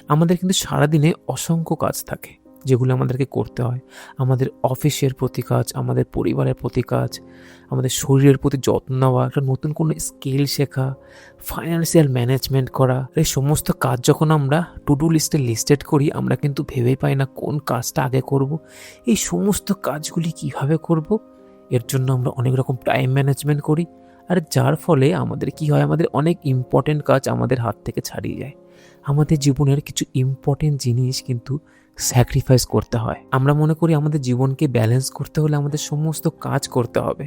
আমাদের কিন্তু সারাদিনে অসংখ্য কাজ থাকে যেগুলো আমাদেরকে করতে হয়। আমাদের অফিসের প্রতি কাজ, আমাদের পরিবারের প্রতি কাজ, আমাদের শরীরের প্রতি যত্ন নেওয়া, একটা নতুন কোনো স্কিল শেখা, ফাইন্যান্সিয়াল ম্যানেজমেন্ট করা। এই সমস্ত কাজ যখন আমরা টু ডু লিস্টে লিস্টেড করি, আমরা কিন্তু ভেবেই পাই না কোন কাজটা আগে করব। এই সমস্ত কাজগুলি কিভাবে করব, এর জন্য আমরা অনেক রকম টাইম ম্যানেজমেন্ট করি। আর যার ফলে আমাদের কি হয়, আমাদের অনেক ইম্পর্টেন্ট কাজ আমাদের হাত থেকে ছাড়িয়ে যায়। আমাদের জীবনের কিছু ইম্পর্টেন্ট জিনিস কিন্তু স্যাক্রিফাইস করতে হয়। আমরা মনে করি আমাদের জীবনকে ব্যালেন্স করতে হলে আমাদের সমস্ত কাজ করতে হবে,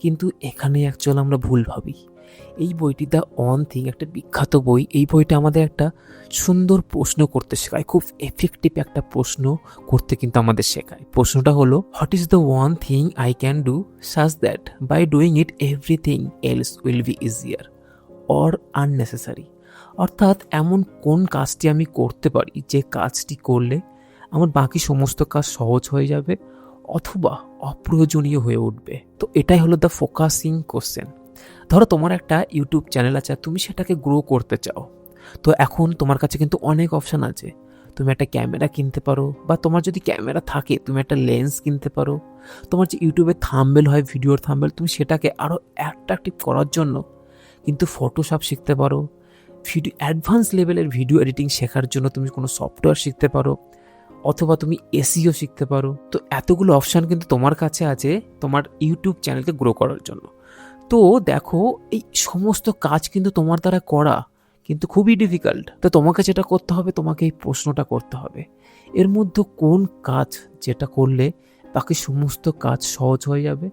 কিন্তু এখানে অ্যাকচুয়ালি আমরা ভুল ভাবি। এই বইটি দ্য অন থিং একটা বিখ্যাত বই। এই বইটা আমাদের একটা সুন্দর প্রশ্ন করতে শেখায়, খুব এফেক্টিভ একটা প্রশ্ন করতে কিন্তু আমাদের শেখায়। প্রশ্নটা হলো, what is the one thing I can do such that by doing it everything else will be easier or unnecessary. অর্থাৎ এমন কোন কাজটি আমি করতে পারি যে কাজটি করলে আমার বাকি সমস্ত কাজ সহজ হয়ে যাবে অথবা অপ্রয়োজনীয় হয়ে উঠবে। তো এটাই হলো দ্য ফোকাসিং কোশ্চেন। ধরো তোমার একটা ইউটিউব চ্যানেল আছে, তুমি সেটাকে গ্রো করতে চাও। তো এখন তোমার কাছে কিন্তু অনেক অপশান আছে। তুমি একটা ক্যামেরা কিনতে পারো, বা তোমার যদি ক্যামেরা থাকে তুমি একটা লেন্স কিনতে পারো। তোমার যে ইউটিউবে থাম্বনেল হয়, ভিডিওর থাম্বনেল, তুমি সেটাকে আরও অ্যাট্রাকটিভ করার জন্য কিন্তু ফটোশপ শিখতে পারো। অ্যাডভান্স লেভেলের ভিডিও এডিটিং শেখার জন্য তুমি কোনো সফটওয়্যার শিখতে পারো, অথবা তুমি এসইও শিখতে পারো। তো এতগুলো অপশান কিন্তু তোমার কাছে আছে তোমার ইউটিউব চ্যানেলকে গ্রো করার জন্য। তো দেখো, এই সমস্ত কাজ কিন্তু তোমার দ্বারা করা কিন্তু খুবই ডিফিকাল্ট। তো তোমাকে যেটা করতে হবে, তোমাকে এই প্রশ্নটা করতে হবে, এর মধ্যে কোন কাজ যেটা করলে বাকি সমস্ত কাজ সহজ হয়ে যাবে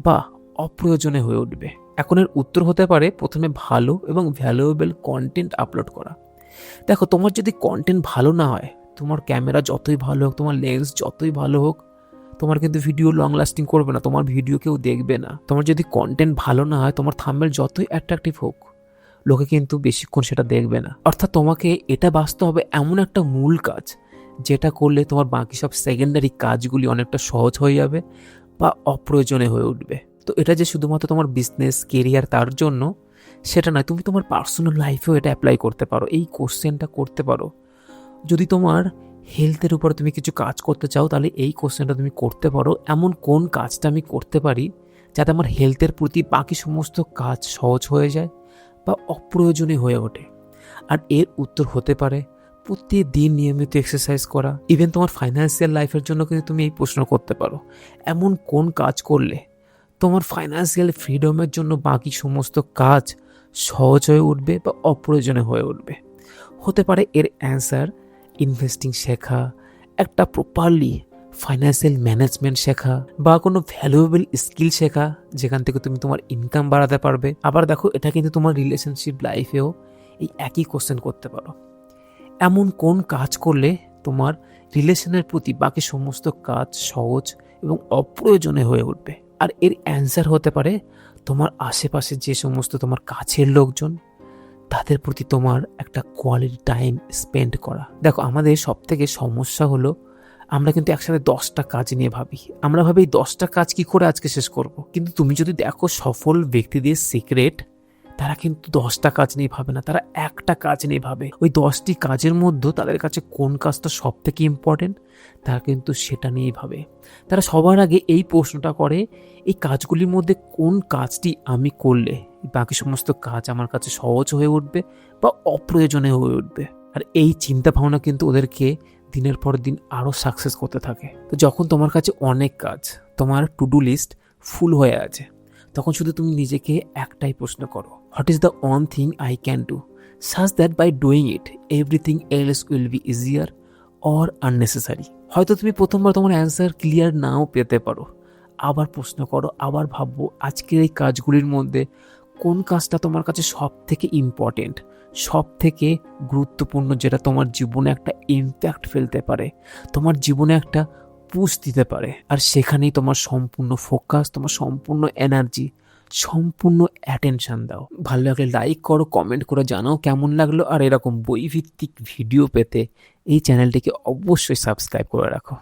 বা অপ্রয়োজনে হয়ে উঠবে। এখন এর উত্তর হতে পারে প্রথমে ভালো এবং ভ্যালুয়েবল কন্টেন্ট আপলোড করা। দেখো, তোমার যদি কন্টেন্ট ভালো না হয়, তোমার ক্যামেরা যতই ভালো হোক, তোমার লেন্স যতই ভালো হোক, তোমার কিন্তু ভিডিও লং লাস্টিং করবে না, তোমার ভিডিও কেউ দেখবে না। তোমার যদি কন্টেন্ট ভালো না হয়, তোমার থাম্বনেল যতই অ্যাট্রাকটিভ হোক, লোকে কিন্তু বেশিক্ষণ সেটা দেখবে না। অর্থাৎ তোমাকে এটা বাঁচতে হবে এমন একটা মূল কাজ যেটা করলে তোমার বাকি সব সেকেন্ডারি কাজগুলি অনেকটা সহজ হয়ে যাবে বা অপ্রয়োজনে হয়ে উঠবে। তো এটা যে শুধুমাত্র তোমার বিজনেস কেরিয়ার তার জন্য সেটা নয়, তুমি তোমার পার্সোনাল লাইফেও এটা অ্যাপ্লাই করতে পারো, এই কোশ্চেনটা করতে পারো। যদি তোমার হেলথের উপর তুমি কিছু কাজ করতে চাও, তাহলে এই কোশ্চেনটা তুমি করতে পারো, এমন কোন কাজটা আমি করতে পারি যাতে আমার হেলথের প্রতি বাকি সমস্ত কাজ সহজ হয়ে যায় বা অপ্রয়োজনীয় হয়ে ওঠে। আর এর উত্তর হতে পারে প্রতিদিন নিয়মিত এক্সারসাইজ করা। ইভেন তোমার ফাইন্যান্সিয়াল লাইফের জন্য কিন্তু তুমি এই প্রশ্ন করতে পারো, এমন কোন কাজ করলে তোমার ফাইন্যান্সিয়াল ফ্রিডমের জন্য বাকি সমস্ত কাজ সহজ হয়ে উঠবে বা অপ্রয়োজনীয় হয়ে উঠবে। হতে পারে এর অ্যান্সার ইনভেস্টিং শেখা, একটা প্রপারলি ফাইন্যান্সিয়াল ম্যানেজমেন্ট শেখা, বা কোনো ভ্যালুয়েবল স্কিল শেখা যেখান থেকে তুমি তোমার ইনকাম বাড়াতে পারবে। আবার দেখো, এটা কিন্তু তোমার রিলেশনশিপ লাইফেও এই একই কোশ্চেন করতে পারো, এমন কোন কাজ করলে তোমার রিলেশনের প্রতি বাকি সমস্ত কাজ সহজ এবং অপ্রয়োজনীয় হয়ে উঠবে। আর এর অ্যান্সার হতে পারে তোমার আশেপাশে যে সমস্ত তোমার কাছের লোকজন, তাদের প্রতি তোমার একটা কোয়ালিটি টাইম স্পেন্ড করা। দেখো, আমাদের সব থেকে সমস্যা হলো আমরা কিন্তু একসাথে 10টা কাজ নিয়ে ভাবি। আমরা ভাবি এই 10টা কাজ কি করে আজকে শেষ করব। কিন্তু তুমি যদি দেখো সফল ব্যক্তিদের সিক্রেট, তারা কিন্তু 10টা কাজ নিয়ে ভাবে না, তারা একটা কাজ নিয়ে ভাবে। ওই 10টি কাজের মধ্যে তাদের কাছে কোন কাজটা সব থেকে ইম্পর্টেন্ট, তারা কিন্তু সেটা নিয়েই ভাবে। তারা সবার আগে এই প্রশ্নটা করে, এই কাজগুলির মধ্যে কোন কাজটি আমি করলে বাকি সমস্ত কাজ আমার কাছে সহজ হয়ে উঠবে বা অপ্রয়োজনীয় হয়ে উঠবে। আর এই চিন্তা ভাবনা কিন্তু ওদেরকে দিনের পর দিন আরও সাকসেস করতে থাকে। তো যখন তোমার কাছে অনেক কাজ, তোমার টু ডু লিস্ট ফুল হয়ে আছে, তখন শুধু তুমি নিজেকে একটাই প্রশ্ন করো, what is the one thing I can do such that by doing it everything else will be easier or unnecessary. হয়তো তুমি প্রথমবার তোমার অ্যান্সার ক্লিয়ার নাও পেতে পারো, আবার প্রশ্ন করো, আবার ভাববো আজকের এই কাজগুলির মধ্যে কোন কাজটা তোমার কাছে সব থেকে ইম্পর্টেন্ট, সব থেকে গুরুত্বপূর্ণ, যেটা তোমার জীবনে একটা ইম্প্যাক্ট ফেলতে পারে, তোমার জীবনে একটা পুশ দিতে পারে। আর সেখানেই তোমার সম্পূর্ণ ফোকাস, তোমার সম্পূর্ণ এনার্জি, সম্পূর্ণ অ্যাটেনশন দাও। ভালো লাগলে লাইক করো, কমেন্ট করে জানাও কেমন লাগলো। আর এরকম বইভিত্তিক ভিডিও পেতে এই চ্যানেলটিকে অবশ্যই সাবস্ক্রাইব করে রাখো।